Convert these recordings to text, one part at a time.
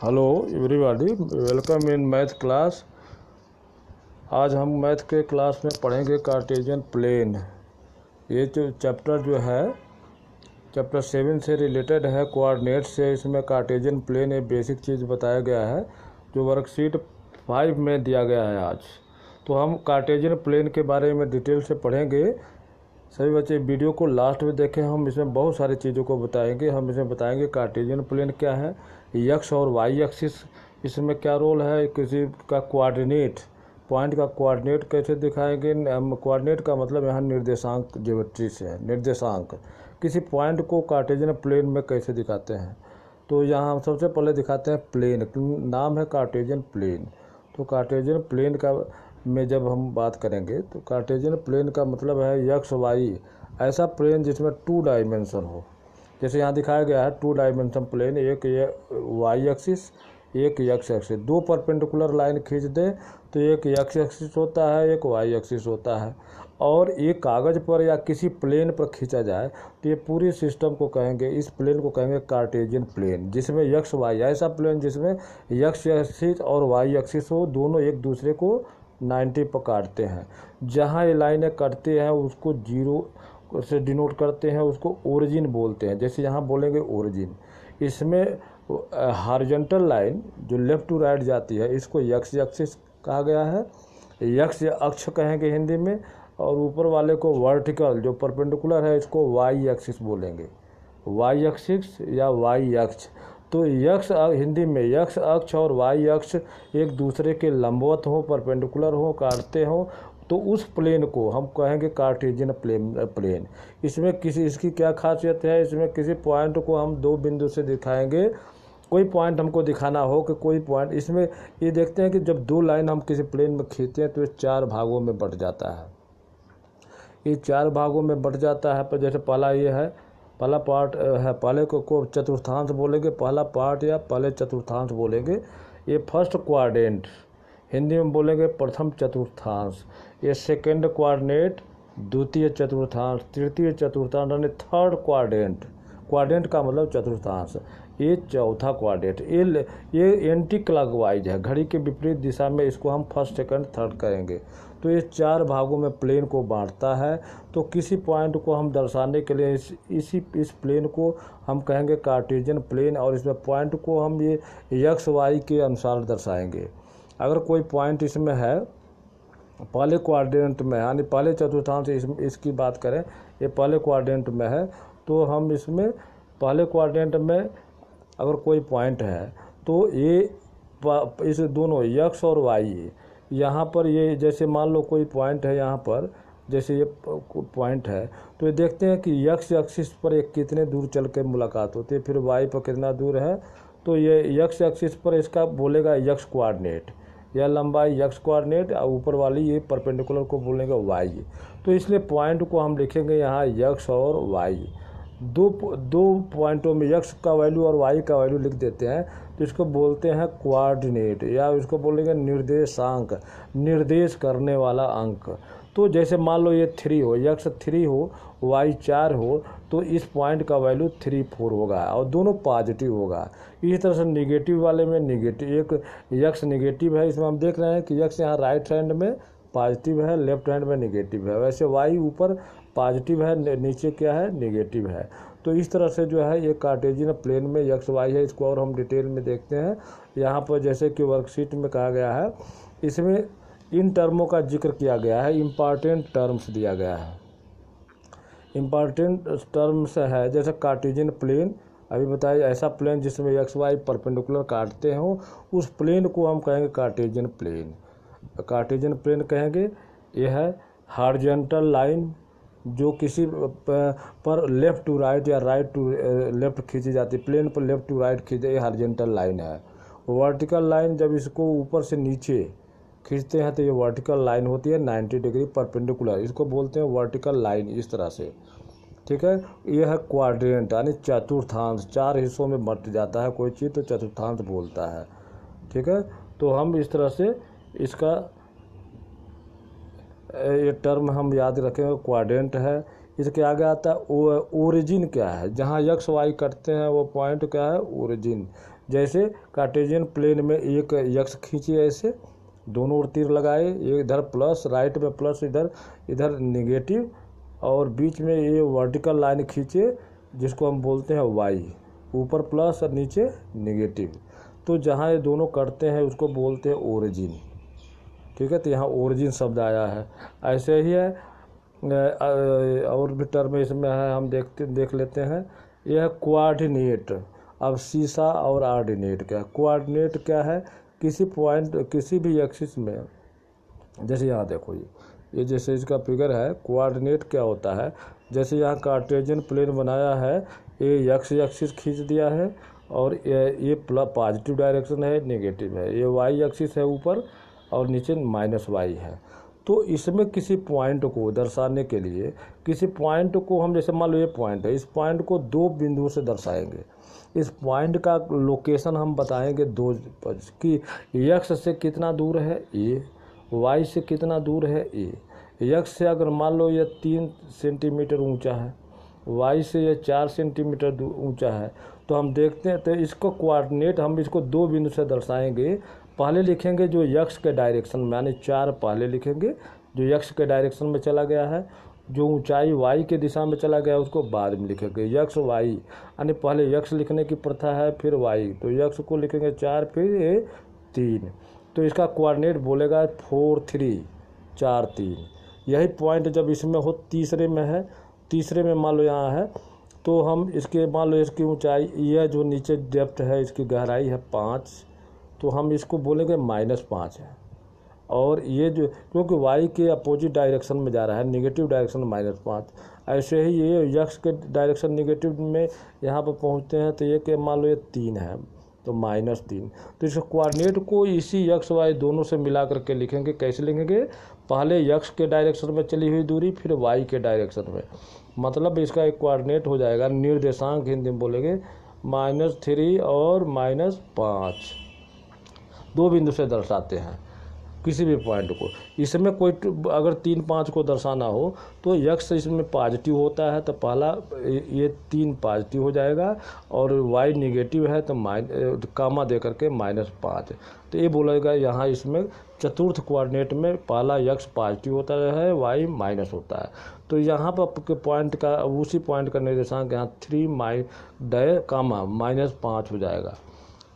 Hello everybody, welcome in math class. आज हम math के क्लास में पढ़ेंगे कार्टेशियन प्लेन। ये जो चैप्टर चैप्टर 7 से रिलेटेड है, कोऑर्डिनेट से। इसमें कार्टेशियन प्लेन एक बेसिक चीज़ बताया गया है जो वर्कशीट 5 में दिया गया है आज। तो हम कार्टेशियन प्लेन के बारे में डिटेल से पढ़ेंगे। सभी बच्चे वीडियो को लास्ट में देखें। हम इसमें बहुत सारी चीज़ों को बताएंगे। हम इसमें बताएंगे कार्टेशियन प्लेन क्या है, एक्स और वाई एक्सिस इसमें क्या रोल है, किसी का कोऑर्डिनेट पॉइंट का कोऑर्डिनेट कैसे दिखाएंगे। कोऑर्डिनेट का मतलब यहाँ निर्देशांक ज्योमेट्री से है। निर्देशांक किसी पॉइंट को कार्टेशियन प्लेन में कैसे दिखाते हैं। तो यहाँ हम सबसे पहले दिखाते हैं प्लेन। नाम है कार्टेशियन प्लेन। तो कार्टेशियन प्लेन का में जब हम बात करेंगे तो कार्टेशियन प्लेन का मतलब है एक्स वाई, ऐसा प्लेन जिसमें 2 डायमेंशन हो। जैसे यहाँ दिखाया गया है 2 डायमेंशन प्लेन, एक ये वाई एक्सिस, एक एक्स एक्सिस। 2 परपेंडिकुलर लाइन खींच दें तो एक एक्स एक्सिस होता है, एक वाई एक्सिस होता है। और एक कागज़ पर या किसी प्लेन पर खींचा जाए तो ये पूरी सिस्टम को कहेंगे, इस प्लेन को कहेंगे कार्टेशियन प्लेन, जिसमें एक्स वाई, ऐसा प्लेन जिसमें एक्स एक्सिस और वाई एक्सिस हो, दोनों एक दूसरे को 90 पर काटते हैं। जहाँ ये लाइनें कटते हैं उसको 0 से डिनोट करते हैं, उसको ओरिजिन बोलते हैं। जैसे यहाँ बोलेंगे ओरिजिन। इसमें हॉरिजॉन्टल लाइन जो लेफ़्ट टू राइट जाती है इसको एक्स एक्सिस कहा गया है, एक्स अक्ष कहेंगे हिंदी में। और ऊपर वाले को वर्टिकल जो परपेंडिकुलर है इसको वाई एक्सिस बोलेंगे, वाई एक्सिस या वाई अक्ष। तो यक्ष हिंदी में यक्ष अक्ष और वाई अक्ष एक दूसरे के लंबवत हो, परपेंडिकुलर हो, काटते हो, तो उस प्लेन को हम कहेंगे कार्टेशियन प्लेन। इसमें इसकी क्या खासियत है, इसमें किसी पॉइंट को हम 2 बिंदु से दिखाएंगे। कोई पॉइंट हमको दिखाना हो कि कोई पॉइंट, इसमें ये देखते हैं कि जब 2 लाइन हम किसी प्लेन में खींचते हैं तो ये 4 भागों में बट जाता है। ये 4 भागों में बट जाता है। पर जैसे पहला ये है, पहला पार्ट है, पहले को चतुर्थांश बोलेंगे, पहला पार्ट या पहले चतुर्थांश बोलेंगे। ये फर्स्ट क्वाड्रेंट, हिंदी में बोलेंगे प्रथम चतुर्थांश। ये सेकंड क्वाड्रेंट, द्वितीय चतुर्थांश। तृतीय चतुर्थांश यानी थर्ड क्वाड्रेंट। क्वाड्रेंट का मतलब चतुर्थांश। ये चौथा क्वाड्रेंट। ये एंटी क्लॉकवाइज है, घड़ी के विपरीत दिशा में। इसको हम फर्स्ट सेकंड थर्ड करेंगे। तो ये 4 भागों में प्लेन को बांटता है। तो किसी पॉइंट को हम दर्शाने के लिए इस प्लेन को हम कहेंगे कार्टेशियन प्लेन। और इसमें पॉइंट को हम ये एक्स वाई के अनुसार दर्शाएंगे। अगर कोई पॉइंट इसमें है पहले क्वाड्रेंट में, यानी पहले चतुर्थांश इसकी बात करें, ये पहले क्वाड्रेंट में है, तो हम इसमें पहले क्वाड्रेंट में अगर कोई पॉइंट है तो ये इस दोनों एक्स और वाई, यहाँ पर ये जैसे मान लो कोई पॉइंट है यहाँ पर, जैसे ये पॉइंट है, तो ये देखते हैं कि एक्स एक्सिस पर एक कितने दूर चल के मुलाकात होती है, फिर वाई पर कितना दूर है। तो ये एक्स एक्सिस पर इसका बोलेगा एक्स कोऑर्डिनेट, यह लंबाई एक्स कोऑर्डिनेट, और ऊपर वाली ये परपेंडिकुलर को बोलेगा वाई। तो इसलिए पॉइंट को हम लिखेंगे यहाँ एक्स और वाई। दो पॉइंटों में एक्स का वैल्यू और वाई का वैल्यू लिख देते हैं तो इसको बोलते हैं कोऑर्डिनेट, या इसको बोलेंगे निर्देशांक, निर्देश करने वाला अंक। तो जैसे मान लो ये 3 हो, एक्स 3 हो, वाई 4 हो, तो इस पॉइंट का वैल्यू 3, 4 होगा और दोनों पॉजिटिव होगा। इसी तरह से निगेटिव वाले में निगेटिव, एक एक्स निगेटिव है, इसमें हम देख रहे हैं कि एक्स यहाँ राइट हैंड में पॉजिटिव है, लेफ्ट हैंड में निगेटिव है। वैसे वाई ऊपर पॉजिटिव है, नीचे क्या है, निगेटिव है। तो इस तरह से जो है ये कार्टेशियन प्लेन में एक्स वाई है। इसको और हम डिटेल में देखते हैं। यहाँ पर जैसे कि वर्कशीट में कहा गया है, इसमें इन टर्मों का जिक्र किया गया है, इम्पॉर्टेंट टर्म्स दिया गया है। इम्पॉर्टेंट टर्म्स है जैसे कार्टेशियन प्लेन, अभी बताया, ऐसा प्लेन जिसमें एक्स वाई परपेंडिकुलर काटते हों, उस प्लेन को हम कहेंगे कार्टेशियन प्लेन। कार्टेशियन प्लेन कहेंगे। यह है हॉरिजॉन्टल लाइन जो किसी पर लेफ़्ट टू राइट या राइट टू लेफ़्ट खींची जाती है, प्लेन पर लेफ़्ट टू राइट खींचे, ये हॉरिजॉन्टल लाइन है। वर्टिकल लाइन जब इसको ऊपर से नीचे खींचते हैं तो ये वर्टिकल लाइन होती है 90 डिग्री परपेंडिकुलर, इसको बोलते हैं वर्टिकल लाइन, इस तरह से। ठीक है। यह है क्वाड्रेंट यानी चतुर्थांश, 4 हिस्सों में बट जाता है कोई चीज़ तो चतुर्थांश बोलता है। ठीक है। तो हम इस तरह से इसका ये टर्म हम याद रखेंगे, क्वाड्रेंट है। इसके आगे आता है ओरिजिन क्या है, जहाँ एक्स वाई कटते हैं वो पॉइंट क्या है, ओरिजिन। जैसे कार्टेशियन प्लेन में एक यक्स खींचे, ऐसे दोनों ओर तीर लगाए, इधर प्लस, राइट में प्लस, इधर इधर निगेटिव, और बीच में ये वर्टिकल लाइन खींचे जिसको हम बोलते हैं वाई, ऊपर प्लस और नीचे निगेटिव। तो जहाँ ये दोनों कटते हैं उसको बोलते हैं ओरिजिन। ठीक है, तो यहाँ ओरिजिन शब्द आया है। ऐसे ही है और भी टर्म इसमें है, हम देख लेते हैं। यह कोऑर्डिनेट। अब सीसा और ऑर्डिनेट क्या है? कोऑर्डिनेट क्या है? किसी पॉइंट, किसी भी एक्सिस में, जैसे यहाँ देखो ये जैसे इसका फिगर है, कोऑर्डिनेट क्या होता है? जैसे यहाँ कार्टेशियन प्लेन बनाया है, ये एक्स एक्सिस खींच दिया है और ये पॉजिटिव डायरेक्शन है, नेगेटिव है, ये वाई एक्सिस है ऊपर और नीचे माइनस वाई है। तो इसमें किसी पॉइंट को दर्शाने के लिए, किसी पॉइंट को हम, जैसे मान लो ये पॉइंट है, इस पॉइंट को दो बिंदुओं से दर्शाएंगे। इस पॉइंट का लोकेशन हम बताएंगे दो, कि एक्स से कितना दूर है ए, वाई से कितना दूर है ए। एक्स से अगर मान लो ये 3 सेंटीमीटर ऊंचा है, वाई से ये 4 सेंटीमीटर ऊंचा है, तो हम देखते हैं, तो इसको कोऑर्डिनेट हम इसको दो बिंदु से दर्शाएंगे। पहले लिखेंगे जो एक्स के डायरेक्शन में, यानी 4 पहले लिखेंगे जो एक्स के डायरेक्शन में चला गया है, जो ऊंचाई वाई के दिशा में चला गया उसको बाद में लिखेंगे। एक्स वाई, यानी पहले एक्स लिखने की प्रथा है, फिर वाई, तो एक्स को लिखेंगे 4, फिर 3। तो इसका कोऑर्डिनेट बोलेगा 4 3 4 3। यही पॉइंट जब इसमें हो, तीसरे में है, तीसरे में मान लो यहाँ है, तो हम इसके मान लो इसकी ऊंचाई, यह जो नीचे डेप्थ है इसकी गहराई है 5, तो हम इसको बोलेंगे -5 है। और ये जो, क्योंकि वाई के अपोजिट डायरेक्शन में जा रहा है, निगेटिव डायरेक्शन -5, ऐसे ही ये एक्स के डायरेक्शन निगेटिव में यहाँ पर पहुँचते हैं, तो ये के मान लो ये 3 है, तो -3। तो इस कोऑर्डिनेट को इसी एक्स वाई दोनों से मिला करके लिखेंगे। कैसे लिखेंगे? पहले एक्स के डायरेक्शन में चली हुई दूरी, फिर वाई के डायरेक्शन में, मतलब इसका एक कोऑर्डिनेट हो जाएगा, निर्देशांक हिंदी में बोलेंगे -3 और -5। दो बिंदु से दर्शाते हैं किसी भी पॉइंट को। इसमें कोई अगर 3 5 को दर्शाना हो तो एक्स इसमें पॉजिटिव होता है, तो पहला ये 3 पॉजिटिव हो जाएगा, और वाई निगेटिव है तो कामा दे करके -5। तो ये बोलेगा यहाँ इसमें चतुर्थ कोऑर्डिनेट में पहला एक्स पॉजिटिव होता है, वाई माइनस होता है। तो यहाँ पर पॉइंट का, उसी पॉइंट का निर्देशांक यहाँ 3 -5 हो जाएगा।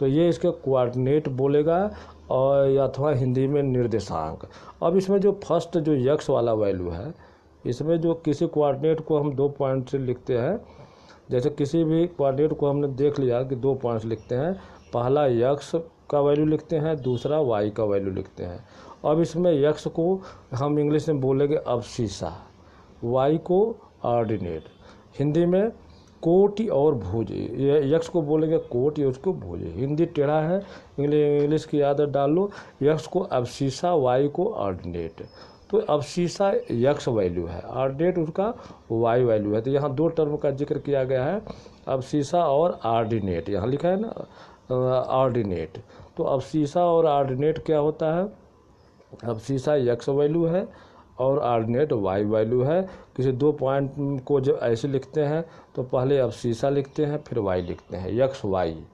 तो ये इसके कोऑर्डिनेट बोलेगा, और अथवा हिंदी में निर्देशांक। अब इसमें जो फर्स्ट जो एक्स वाला वैल्यू है, इसमें जो किसी कोऑर्डिनेट को हम 2 पॉइंट से लिखते हैं, जैसे किसी भी कोऑर्डिनेट को हमने देख लिया कि 2 पॉइंट्स लिखते हैं, पहला एक्स का वैल्यू लिखते हैं, दूसरा वाई का वैल्यू लिखते हैं। अब इसमें एक्स को हम इंग्लिश में बोलेंगे अबसीसा, वाई को ऑर्डिनेट, हिंदी में कोटि और भुज। ये एक्स को बोलेंगे कोटि, उसको भुज। हिंदी टेढ़ा है, इंग्लिश की आदत डाल लो। एक्स को अबसीसा, वाई को ऑर्डिनेट। तो अबसीसा एक्स वैल्यू है, ऑर्डिनेट उसका वाई वैल्यू है। तो यहाँ 2 टर्म का जिक्र किया गया है, अबसीसा और ऑर्डिनेट। यहाँ लिखा है ना ऑर्डिनेट। तो अबसीसा और ऑर्डिनेट क्या होता है? अबसीसा एक्स वैल्यू है और ऑर्डिनेट वाई वैल्यू है। किसी 2 पॉइंट को जब ऐसे लिखते हैं तो पहले अबसीसा लिखते हैं, फिर वाई लिखते हैं, एक्स वाई।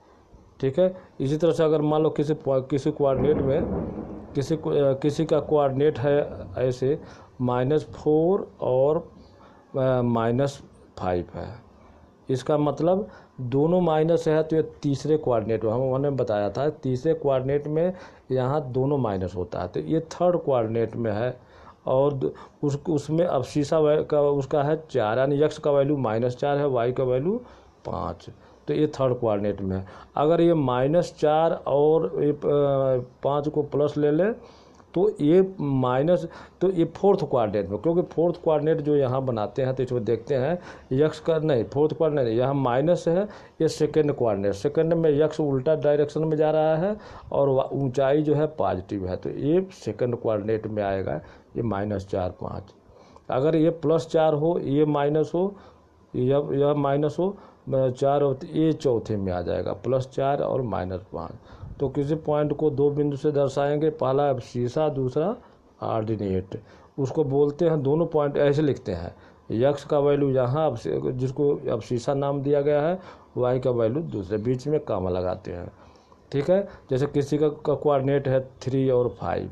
ठीक है। इसी तरह से अगर मान लो किसी कोऑर्डिनेट में किसी का कोऑर्डिनेट है ऐसे -4 और -5 है, इसका मतलब दोनों माइनस है, तो ये तीसरे कोऑर्डिनेट में हमने बताया था, तीसरे कोऑर्डिनेट में यहाँ दोनों माइनस होता है, तो ये थर्ड कोऑर्डिनेट में है। और उसमें अबसीसा का उसका है 4, यानी एक्स का वैल्यू -4 है, वाई का वैल्यू 5, तो ये थर्ड कोऑर्डिनेट में है। अगर ये -4 और 5 को प्लस ले ले तो ये तो ये फोर्थ कोऑर्डिनेट में, क्योंकि फोर्थ कोऑर्डिनेट जो यहाँ बनाते हैं तो इसमें देखते हैं एक्स का नहीं, फोर्थ कोऑर्डिनेट यहाँ माइनस है, ये सेकंड कोऑर्डिनेट, सेकंड में एक्स उल्टा डायरेक्शन में जा रहा है और ऊंचाई जो है पॉजिटिव है, तो ये सेकंड कोऑर्डिनेट में आएगा, ये -4 5। अगर ये +4 हो, ये माइनस हो, यह माइनस हो 4 हो, तो ये चौथे में आ जाएगा, +4 और -5। तो किसी पॉइंट को 2 बिंदु से दर्शाएंगे, पहला अबसीसा, दूसरा ऑर्डिनेट। उसको बोलते हैं, दोनों पॉइंट ऐसे लिखते हैं, एक्स का वैल्यू यहाँ जिसको अबसीसा नाम दिया गया है, वाई का वैल्यू दूसरे, बीच में कामा लगाते हैं। ठीक है। जैसे किसी का कोऑर्डिनेट है 3 और 5,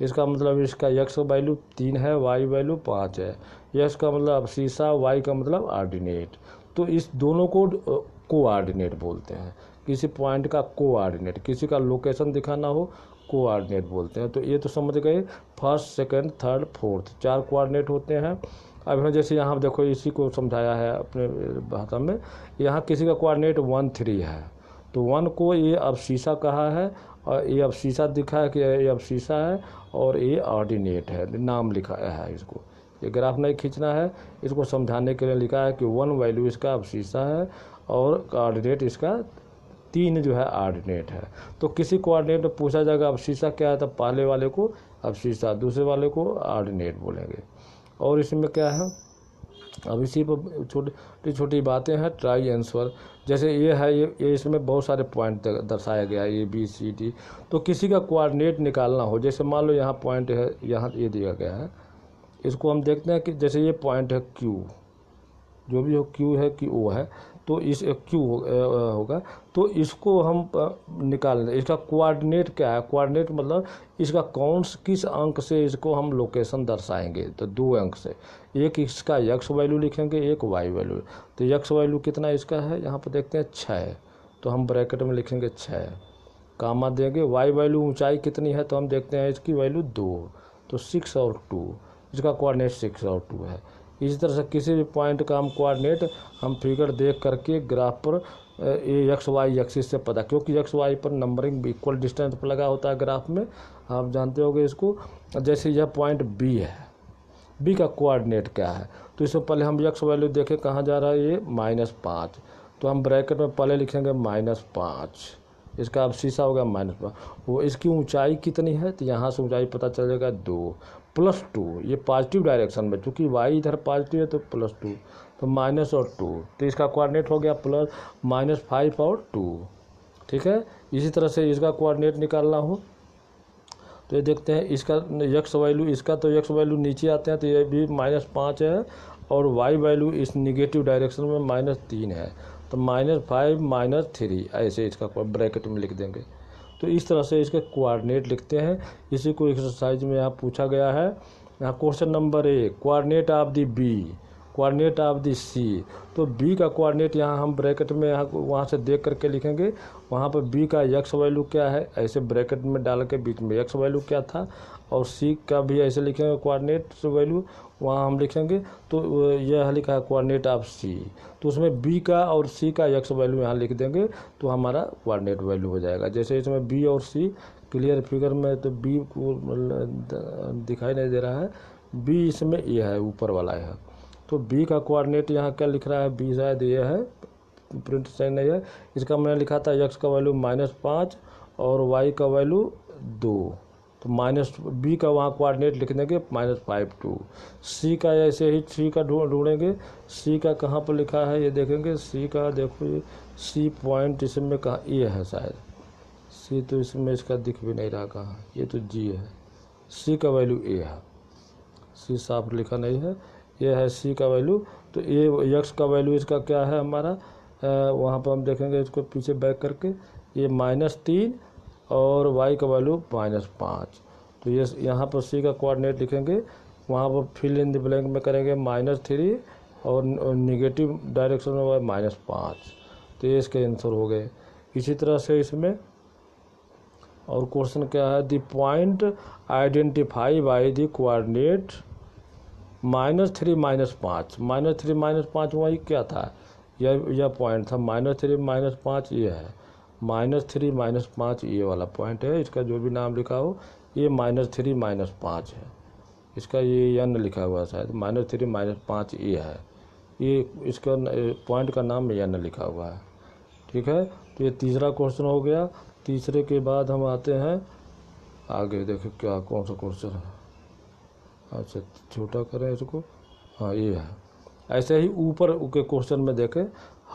इसका मतलब इसका x वैल्यू 3 है, y वैल्यू 5 है। x का मतलब अबसीसा, y का मतलब ऑर्डिनेट। तो इस दोनों को कोऑर्डिनेट बोलते हैं। किसी पॉइंट का कोऑर्डिनेट, किसी का लोकेशन दिखाना हो कोऑर्डिनेट बोलते हैं। तो ये तो समझ गए, first, second, third, fourth 4 coordinate होते हैं। अब हम जैसे यहाँ देखो इसी को समझाया है अपने भाषा में। यहाँ किसी का कोऑर्डिनेट 1, 3 है, तो 1 को ये अबसीसा कहा है, और ये अबसीसा दिखा है कि ये अबसीसा है, और ये ऑर्डिनेट है, नाम लिखा है इसको। ये ग्राफ नहीं खींचना है, इसको समझाने के लिए लिखा है कि 1 वैल्यू इसका अबसीसा है और कोऑर्डिनेट इसका 3 जो है ऑर्डिनेट है। तो किसी कोऑर्डिनेट में पूछा जाएगा अबसीसा क्या है, तो पहले वाले को अबसीसा, दूसरे वाले को ऑर्डिनेट बोलेंगे। और इसमें क्या है, अब इसी पर छोटी छोटी बातें हैं, ट्राई आंसर। जैसे ये है, ये इसमें बहुत सारे पॉइंट दर्शाया गया है, ABCD। तो किसी का कोऑर्डिनेट निकालना हो, जैसे मान लो यहाँ पॉइंट है, यहाँ ये दिया गया है, इसको हम देखते हैं कि जैसे ये पॉइंट है Q, जो भी हो Q है कि O है, तो इस Q होगा, तो इसको हम निकाल लें। इसका कोऑर्डिनेट क्या है, कोऑर्डिनेट मतलब इसका किस अंक से इसको हम लोकेशन दर्शाएंगे। तो 2 अंक से, एक इसका x वैल्यू लिखेंगे, एक y वैल्यू। तो x वैल्यू कितना इसका है, यहाँ पर देखते हैं 6, तो हम ब्रैकेट में लिखेंगे 6, कामा देंगे। y वैल्यू ऊंचाई कितनी है, तो हम देखते हैं इसकी वैल्यू 2, तो 6 और 2, इसका कोऑर्डिनेट 6 और 2 है। इसी तरह से किसी भी पॉइंट का हम कोऑर्डिनेट हम फिगर देख करके ग्राफ पर ये XY एक्सिस से पता, क्योंकि XY पर नंबरिंग इक्वल डिस्टेंस पर लगा होता है ग्राफ में, आप जानते होंगे इसको। जैसे यह पॉइंट B है, B का कोऑर्डिनेट क्या है, तो इससे पहले हम x वैल्यू देखें कहाँ जा रहा है, ये -5, तो हम ब्रैकेट में पहले लिखेंगे -5, इसका अब शीशा होगा -5। वो इसकी ऊंचाई कितनी है, तो यहाँ से ऊंचाई पता चलेगा 2 + 2, ये पॉजिटिव डायरेक्शन में, चूँकि y इधर पॉजिटिव है तो +2, तो माइनस और 2, तो इसका कोऑर्डिनेट हो गया -5 और 2, ठीक है। इसी तरह से इसका कोऑर्डिनेट निकालना हो तो ये देखते हैं, इसका x वैल्यू, इसका तो x वैल्यू नीचे आते हैं, तो ये भी -5 है, और y वैल्यू इस निगेटिव डायरेक्शन में -3 है, तो -5 -3 ऐसे इसका ब्रैकेट में लिख देंगे। तो इस तरह से इसके कोऑर्डिनेट लिखते हैं। इसी को एक्सरसाइज में यहाँ पूछा गया है। यहाँ question number 1, coordinate of the B, coordinate of the C। तो B का कोऑर्डिनेट यहाँ हम ब्रैकेट में यहाँ वहाँ से देख करके लिखेंगे। वहाँ पर B का x वैल्यू क्या है, ऐसे ब्रैकेट में डाल के बीच में x वैल्यू क्या था, और C का भी ऐसे लिखेंगे कोऑर्डिनेट वैल्यू, वहाँ हम लिखेंगे। तो यह लिखा है कोऑर्डिनेट ऑफ C, तो उसमें B का और C का x वैल्यू यहाँ लिख देंगे, तो हमारा कोऑर्डिनेट वैल्यू हो जाएगा। जैसे इसमें B और C क्लियर फिगर में, तो B को दिखाई नहीं दे रहा है, B इसमें ये है, ऊपर वाला है, तो B का कोऑर्डिनेट यहाँ क्या लिख रहा है, B शायद ये है, प्रिंट सही नहीं है, इसका मैंने लिखा था x का वैल्यू -5 और y का वैल्यू 2, तो B का वहाँ कोऑर्डिनेट लिख देंगे -5 2। C का ऐसे ही C का ढूंढेंगे, C का कहाँ पर लिखा है ये देखेंगे, C का देखो ये C पॉइंट इसमें कहाँ, ये है शायद C, तो इसमें इसका दिख भी नहीं रहा कहाँ, ये तो G है, C का वैल्यू A है, C साफ लिखा नहीं है, ये है C का वैल्यू। तो ये x का वैल्यू इसका क्या है हमारा, वहाँ पर हम देखेंगे इसको पीछे बैक करके, ये -3 और y का वैल्यू -5। तो ये यहाँ पर C का कोऑर्डिनेट लिखेंगे, वहाँ पर फिल इन द ब्लैंक में करेंगे -3 और निगेटिव डायरेक्शन में -5, तो ये इसके आंसर हो गए। इसी तरह से इसमें और क्वेश्चन क्या है, the point identify by the coordinate -3 -5, -3 वही क्या था, यह पॉइंट था, -3 -5 ये है, -3 -5 ये वाला पॉइंट है, इसका जो भी नाम लिखा हो, ये -3 -5 है, इसका ये n लिखा हुआ है शायद, -3 -5 ये है, ये इसका पॉइंट का नाम n लिखा हुआ है, ठीक है। तो ये तीसरा क्वेश्चन हो गया। तीसरे के बाद हम आते हैं आगे, देखो क्या कौन सा क्वेश्चन है, अच्छा छोटा करें इसको, हाँ ये है। ऐसे ही ऊपर के क्वेश्चन में देखें,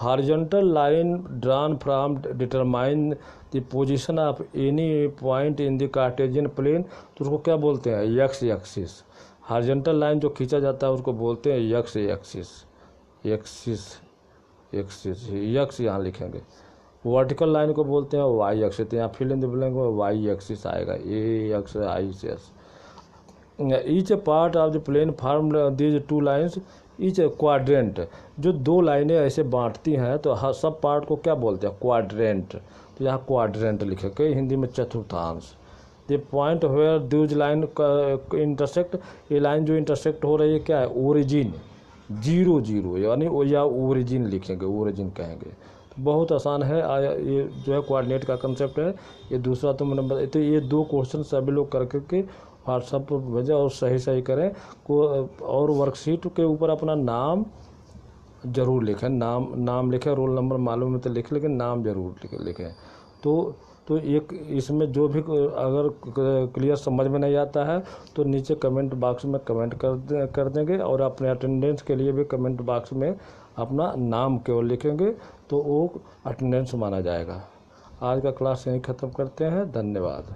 horizontal line drawn from determine the position of any point in the Cartesian plane, तो उसको क्या बोलते हैं, एक्स एक्सिस। हॉरिजॉन्टल लाइन जो खींचा जाता है उसको बोलते हैं x axis, axis axis, x यहाँ लिखेंगे। वर्टिकल लाइन को बोलते हैं वाई एक्सिस, तो यहाँ फिल इन द ब्लैंक में वाई एक्सिस आएगा, ए एक्स आई से S. Each part of the plane form these two lines each quadrant, जो दो लाइनें ऐसे बांटती हैं तो हर सब पार्ट को क्या बोलते हैं, क्वाड्रेंट। तो यहाँ क्वाड्रेंट लिखे गए, हिंदी में चतुर्थांश। The point where those line intersect, ये लाइन जो इंटरसेक्ट हो रही है क्या है, ओरिजिन, 0 0 यानी या ओरिजिन लिखेंगे, ओरिजिन कहेंगे। तो बहुत आसान है, ये जो है कोऑर्डिनेट का कंसेप्ट है। ये दूसरा तो नंबर, तो ये 2 क्वेश्चन सभी लोग करके व्हाट्सएप पर भेजें और सही करें को, और वर्कशीट के ऊपर अपना नाम जरूर लिखें, नाम लिखें, रोल नंबर मालूम है तो लिख, लेकिन नाम जरूर लिखें। तो एक इसमें जो भी अगर क्लियर समझ में नहीं आता है तो नीचे कमेंट बॉक्स में कमेंट कर देंगे, और अपने अटेंडेंस के लिए भी कमेंट बॉक्स में अपना नाम केवल लिखेंगे तो वो अटेंडेंस माना जाएगा। आज का क्लास यहीं ख़त्म करते हैं, धन्यवाद।